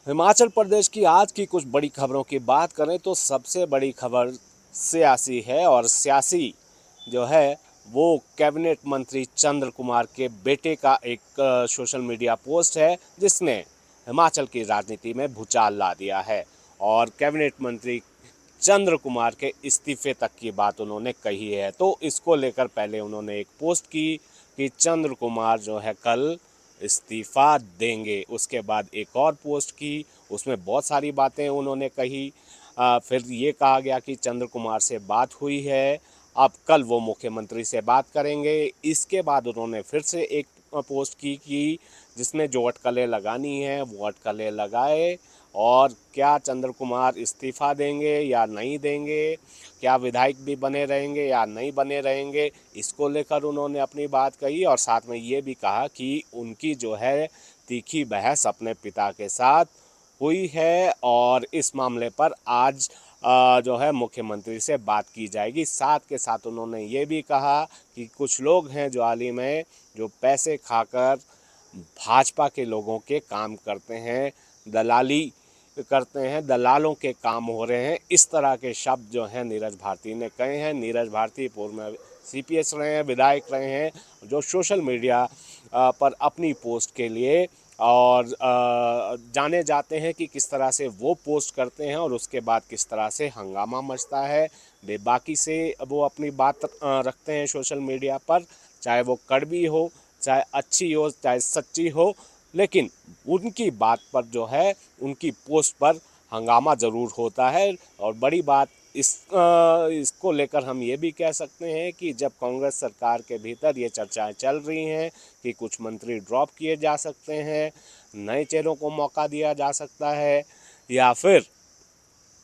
हिमाचल प्रदेश की आज की कुछ बड़ी खबरों की बात करें तो सबसे बड़ी खबर सियासी है और सियासी जो है वो कैबिनेट मंत्री चंद्र कुमार के बेटे का एक सोशल मीडिया पोस्ट है जिसने हिमाचल की राजनीति में भूचाल ला दिया है। और कैबिनेट मंत्री चंद्र कुमार के इस्तीफे तक की बात उन्होंने कही है। तो इसको लेकर पहले उन्होंने एक पोस्ट की कि चंद्र कुमार जो है कल इस्तीफा देंगे। उसके बाद एक और पोस्ट की, उसमें बहुत सारी बातें उन्होंने कही। फिर ये कहा गया कि चंद्र कुमार से बात हुई है, अब कल वो मुख्यमंत्री से बात करेंगे। इसके बाद उन्होंने फिर से एक पोस्ट की कि जिसमें जो अटकलें लगानी है वो अटकलें लगाए। और क्या चंद्र कुमार इस्तीफा देंगे या नहीं देंगे, क्या विधायक भी बने रहेंगे या नहीं बने रहेंगे, इसको लेकर उन्होंने अपनी बात कही। और साथ में ये भी कहा कि उनकी जो है तीखी बहस अपने पिता के साथ हुई है और इस मामले पर आज जो है मुख्यमंत्री से बात की जाएगी। साथ के साथ उन्होंने ये भी कहा कि कुछ लोग हैं जो हाल ही में जो पैसे खाकर भाजपा के लोगों के काम करते हैं, दलाली करते हैं, दलालों के काम हो रहे हैं, इस तरह के शब्द जो हैं नीरज भारती ने कहे हैं। नीरज भारती पूर्व में सीपीएस रहे हैं, विधायक रहे हैं, जो सोशल मीडिया पर अपनी पोस्ट के लिए और जाने जाते हैं कि किस तरह से वो पोस्ट करते हैं और उसके बाद किस तरह से हंगामा मचता है। बेबाकी से वो अपनी बात रखते हैं सोशल मीडिया पर, चाहे वो कड़वी हो, चाहे अच्छी हो, चाहे सच्ची हो, लेकिन उनकी बात पर जो है, उनकी पोस्ट पर हंगामा ज़रूर होता है। और बड़ी बात इसको लेकर हम ये भी कह सकते हैं कि जब कांग्रेस सरकार के भीतर ये चर्चाएं चल रही हैं कि कुछ मंत्री ड्रॉप किए जा सकते हैं, नए चेहरों को मौका दिया जा सकता है या फिर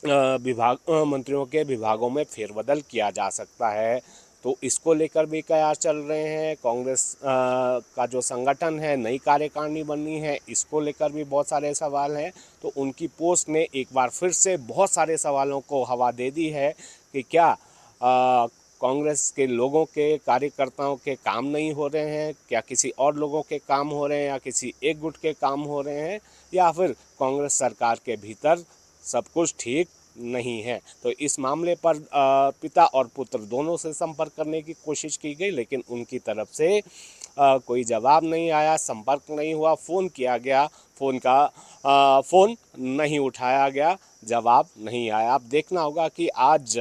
मंत्रियों के विभागों में फेरबदल किया जा सकता है, तो इसको लेकर भी कयास चल रहे हैं। कांग्रेस का जो संगठन है, नई कार्यकारिणी बननी है, इसको लेकर भी बहुत सारे सवाल हैं। तो उनकी पोस्ट ने एक बार फिर से बहुत सारे सवालों को हवा दे दी है कि क्या कांग्रेस के लोगों के, कार्यकर्ताओं के काम नहीं हो रहे हैं, क्या किसी और लोगों के काम हो रहे हैं या किसी एक गुट के काम हो रहे हैं, या फिर कांग्रेस सरकार के भीतर सब कुछ ठीक नहीं है। तो इस मामले पर पिता और पुत्र दोनों से संपर्क करने की कोशिश की गई, लेकिन उनकी तरफ से कोई जवाब नहीं आया, संपर्क नहीं हुआ। फ़ोन किया गया, फ़ोन नहीं उठाया गया, जवाब नहीं आया। अब देखना होगा कि आज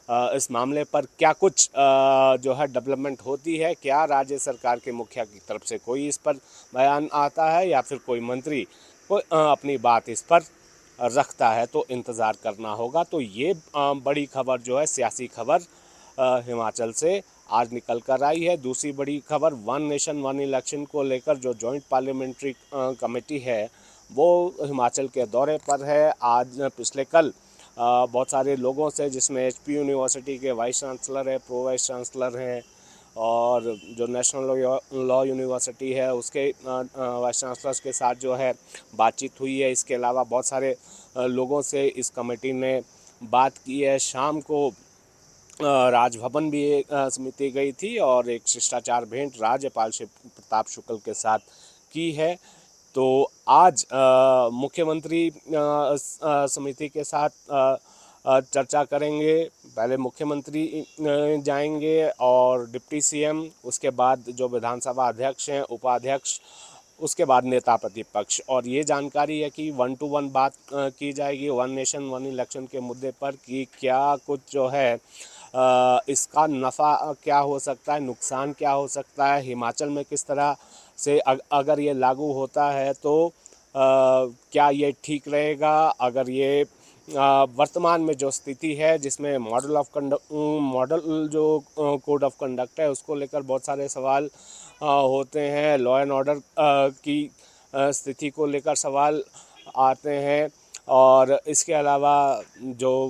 इस मामले पर क्या कुछ जो है डेवलपमेंट होती है, क्या राज्य सरकार के मुखिया की तरफ से कोई इस पर बयान आता है या फिर कोई मंत्री कोई अपनी बात इस पर रखता है, तो इंतज़ार करना होगा। तो ये बड़ी खबर जो है, सियासी खबर हिमाचल से आज निकल कर आई है। दूसरी बड़ी खबर वन नेशन वन इलेक्शन को लेकर जो जॉइंट पार्लियामेंट्री कमेटी है वो हिमाचल के दौरे पर है। आज पिछले कल बहुत सारे लोगों से, जिसमें एचपी यूनिवर्सिटी के वाइस चांसलर है, प्रो वाइस चांसलर हैं, और जो नेशनल लॉ यूनिवर्सिटी है उसके वाइस चांसलर्स के साथ जो है बातचीत हुई है। इसके अलावा बहुत सारे लोगों से इस कमेटी ने बात की है। शाम को राजभवन भी एक समिति गई थी और एक शिष्टाचार भेंट राज्यपाल शिव प्रताप शुक्ल के साथ की है। तो आज मुख्यमंत्री समिति के साथ चर्चा करेंगे। पहले मुख्यमंत्री जाएंगे और डिप्टी सीएम, उसके बाद जो विधानसभा अध्यक्ष हैं, उपाध्यक्ष, उसके बाद नेता प्रतिपक्ष। और ये जानकारी है कि 1 to 1 बात की जाएगी वन नेशन वन इलेक्शन के मुद्दे पर कि क्या कुछ जो है इसका नफ़ा क्या हो सकता है, नुकसान क्या हो सकता है, हिमाचल में किस तरह से अगर ये लागू होता है तो क्या ये ठीक रहेगा। अगर ये वर्तमान में जो स्थिति है जिसमें मॉडल जो कोड ऑफ कंडक्ट है उसको लेकर बहुत सारे सवाल होते हैं, लॉ एंड ऑर्डर की स्थिति को लेकर सवाल आते हैं, और इसके अलावा जो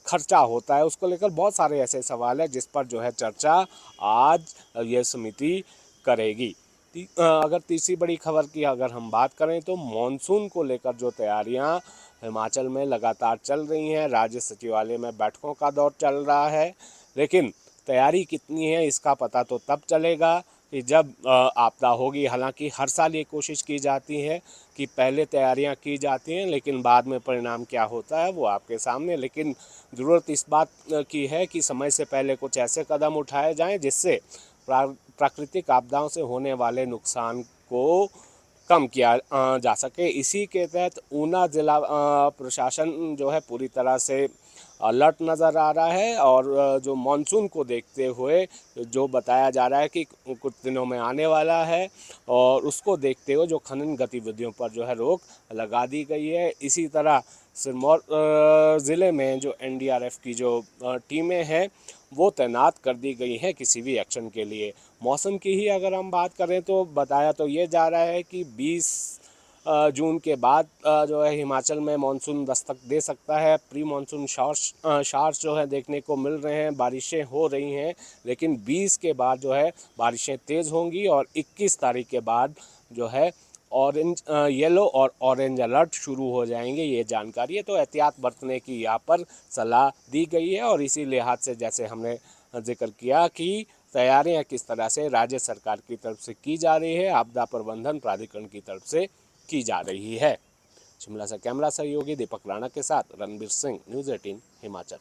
खर्चा होता है उसको लेकर बहुत सारे ऐसे सवाल हैं जिस पर जो है चर्चा आज ये समिति करेगी। अगर तीसरी बड़ी खबर की अगर हम बात करें तो मॉनसून को लेकर जो तैयारियां हिमाचल में लगातार चल रही हैं, राज्य सचिवालय में बैठकों का दौर चल रहा है, लेकिन तैयारी कितनी है इसका पता तो तब चलेगा कि जब आपदा होगी, हालांकि हर साल ये कोशिश की जाती है कि पहले तैयारियां की जाती हैं, लेकिन बाद में परिणाम क्या होता है वो आपके सामने। लेकिन ज़रूरत इस बात की है कि समय से पहले कुछ ऐसे कदम उठाए जाएं जिससे प्राकृतिक आपदाओं से होने वाले नुकसान को कम किया जा सके। इसी के तहत ऊना ज़िला प्रशासन जो है पूरी तरह से अलर्ट नज़र आ रहा है, और जो मानसून को देखते हुए जो बताया जा रहा है कि कुछ दिनों में आने वाला है, और उसको देखते हुए जो खनन गतिविधियों पर जो है रोक लगा दी गई है। इसी तरह सिरमौर ज़िले में जो एनडीआरएफ की जो टीमें हैं वो तैनात कर दी गई हैं किसी भी एक्शन के लिए। मौसम की ही अगर हम बात करें तो बताया तो ये जा रहा है कि 20 जून के बाद जो है हिमाचल में मानसून दस्तक दे सकता है। प्री मानसून शावर्स जो है देखने को मिल रहे हैं, बारिशें हो रही हैं, लेकिन 20 के बाद जो है बारिशें तेज़ होंगी, और 21 तारीख के बाद जो है ऑरेंज येलो और ऑरेंज अलर्ट शुरू हो जाएंगे। ये जानकारी है, तो एहतियात बरतने की यहाँ पर सलाह दी गई है। और इसी लिहाज से जैसे हमने जिक्र किया कि तैयारियां किस तरह से राज्य सरकार की तरफ से की जा रही है, आपदा प्रबंधन प्राधिकरण की तरफ से की जा रही है। शिमला से कैमरा सहयोगी दीपक राणा के साथ रणबीर सिंह, न्यूज़ 18 हिमाचल।